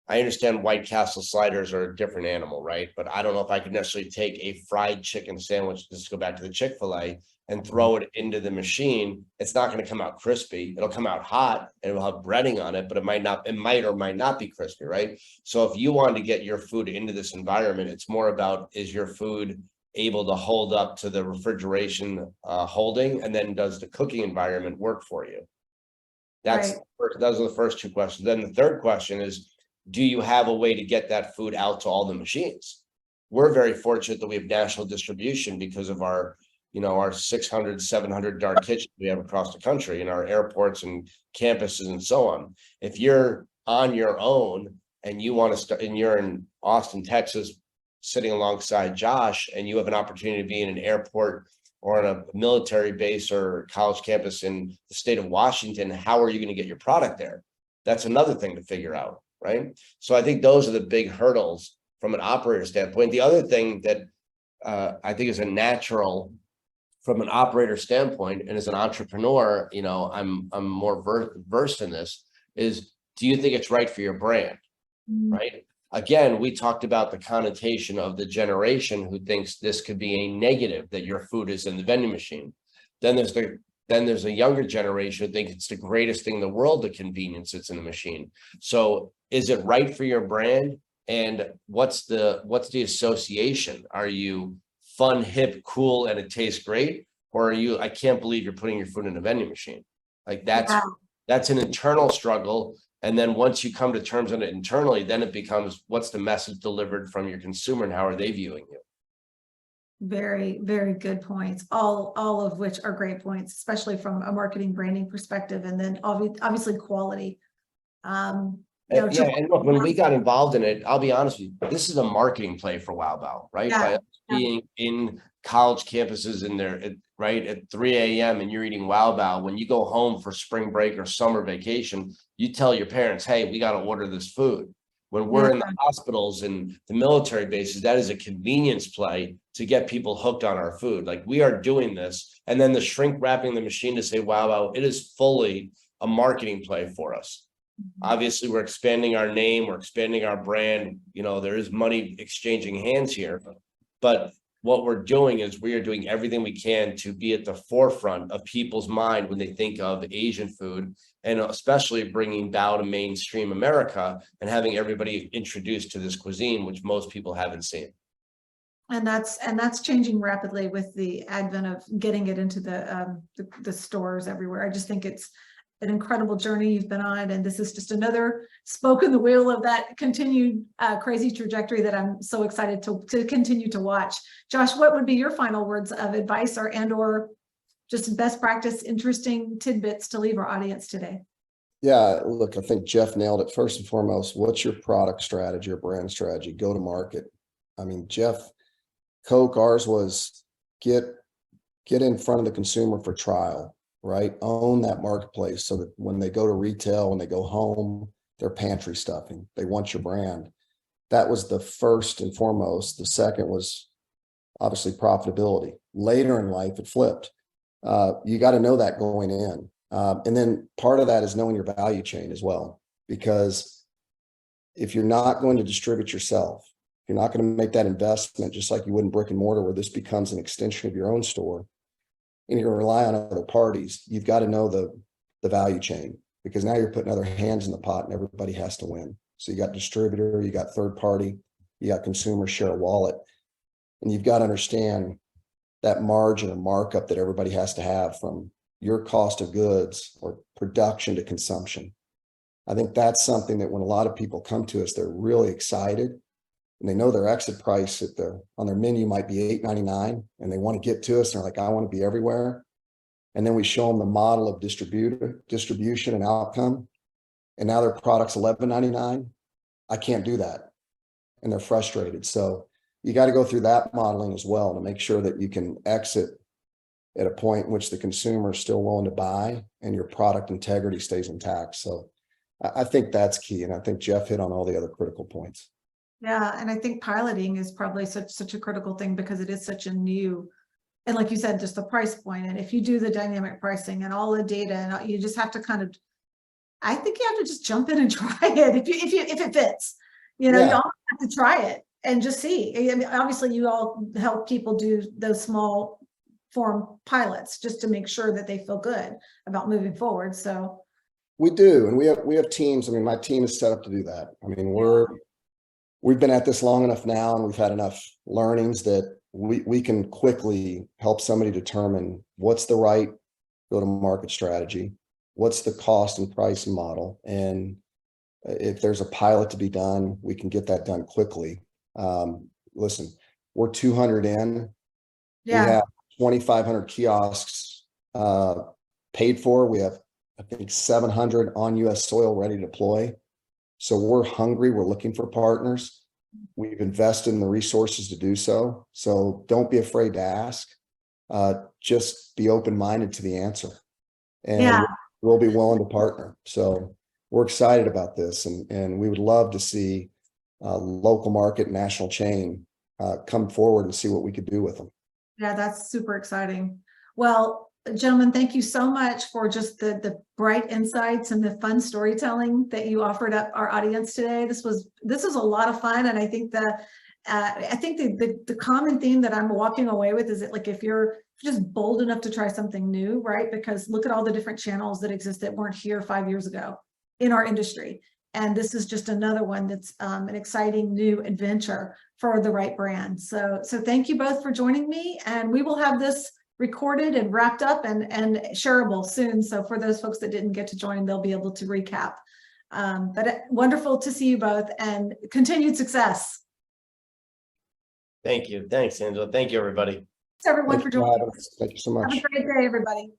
I understand White Castle sliders are a different animal, right? But I don't know if I could necessarily take a fried chicken sandwich, just to go back to the Chick-fil-A, and throw it into the machine. It's not going to come out crispy. It'll come out hot and it'll have breading on it, but it might or might not be crispy, right? So if you want to get your food into this environment, it's more about, is your food able to hold up to the refrigeration holding, and then does the cooking environment work for you? Those are the first two questions. Then the third question is, do you have a way to get that food out to all the machines? We're very fortunate that we have national distribution because of our 600, 700 dark kitchens we have across the country, in our airports and campuses and so on. If you're on your own and you want to start, and you're in Austin, Texas, sitting alongside Josh, and you have an opportunity to be in an airport or on a military base or college campus in the state of Washington, how are you going to get your product there? That's another thing to figure out. Right. So I think those are the big hurdles from an operator standpoint. The other thing that I think is a natural from an operator standpoint, and as an entrepreneur, I'm more versed in this, is, do you think it's right for your brand? Right? Again, we talked about the connotation of the generation who thinks this could be a negative, that your food is in the vending machine. Then there's a younger generation who thinks it's the greatest thing in the world, the convenience it's in the machine. So is it right for your brand? And what's the association? Are you fun, hip, cool, and it tastes great? Or are you, I can't believe you're putting your food in a vending machine? Like that's an internal struggle. And then once you come to terms on it internally, then it becomes, what's the message delivered from your consumer and how are they viewing you? Very, very good points. All of which are great points, especially from a marketing branding perspective, and then obviously quality. Yeah, and look, when we got involved in it, I'll be honest with you, this is a marketing play for Wow Bao, right? By us being in college campuses in there, right, at 3 a.m. and you're eating Wow Bao. When you go home for spring break or summer vacation, you tell your parents, hey, we got to order this food. When we're in the hospitals and the military bases, that is a convenience play to get people hooked on our food. Like, we are doing this. And then the shrink wrapping the machine to say Wow Bao, it is fully a marketing play for us. Obviously, we're expanding our name, we're expanding our brand. You know, there is money exchanging hands here, but what we're doing is we are doing everything we can to be at the forefront of people's mind when they think of Asian food, and especially bringing bao to mainstream America and having everybody introduced to this cuisine, which most people haven't seen. And that's changing rapidly with the advent of getting it into the stores everywhere. I just think it's an incredible journey you've been on, and this is just another spoke in the wheel of that continued crazy trajectory that I'm so excited to continue to watch. Josh, what would be your final words of advice or just best practice, interesting tidbits to leave our audience today? Yeah, look, I think Jeff nailed it. First and foremost, what's your product strategy, your brand strategy? Go to market. I mean, Jeff, Coke, ours was get in front of the consumer for trial, right? Own that marketplace so that when they go to retail, when they go home, they're pantry stuffing. They want your brand. That was the first and foremost. The second was obviously profitability. Later in life, it flipped. You got to know that going in. And then part of that is knowing your value chain as well, because if you're not going to distribute yourself, you're not going to make that investment, just like you would in brick and mortar, where this becomes an extension of your own store, and you're going to rely on other parties. You've got to know the value chain, because now you're putting other hands in the pot and everybody has to win. So you got distributor, you got third party, you got consumer share a wallet, and you've got to understand that margin or markup that everybody has to have from your cost of goods or production to consumption. I think that's something that when a lot of people come to us, they're really excited, and they know their exit price on their menu might be $8.99, and they want to get to us. And they're like, I want to be everywhere. And then we show them the model of distribution and outcome. And now their product's $11.99. I can't do that. And they're frustrated. So you got to go through that modeling as well to make sure that you can exit at a point in which the consumer is still willing to buy and your product integrity stays intact. So I think that's key. And I think Jeff hit on all the other critical points. Yeah, and I think piloting is probably such a critical thing, because it is such a new, and like you said, just the price point. And if you do the dynamic pricing and all the data, and you just have to I think you have to just jump in and try it if it fits. You know, you all have to try it and just see. I mean, obviously, you all help people do those small form pilots just to make sure that they feel good about moving forward. So we do, and we have teams. I mean, my team is set up to do that. I mean, we've been at this long enough now, and we've had enough learnings that we can quickly help somebody determine what's the right go-to-market strategy, what's the cost and price model, and if there's a pilot to be done, we can get that done quickly. Listen, we're 200 in. We have 2,500 kiosks paid for. We have, I think, 700 on U.S. soil ready to deploy. So we're hungry. We're looking for partners. We've invested in the resources to do so. So don't be afraid to ask. Just be open-minded to the answer, and we'll be willing to partner. So we're excited about this, and we would love to see local market, national chain come forward and see what we could do with them. yeah, that's super exciting. Well, Gentlemen, thank you so much for just the bright insights and the fun storytelling that you offered up our audience today. This was a lot of fun, and I think the common theme that I'm walking away with is that, like, if you're just bold enough to try something new, right? Because look at all the different channels that exist that weren't here 5 years ago in our industry, and this is just another one that's an exciting new adventure for the right brand. So thank you both for joining me, and we will have this recorded and wrapped up and shareable soon. So for those folks that didn't get to join, they'll be able to recap. But wonderful to see you both, and continued success. Thank you. Thanks, Angela. Thank you, everybody. Thanks everyone for joining. Thank you so much. Have a great day, everybody.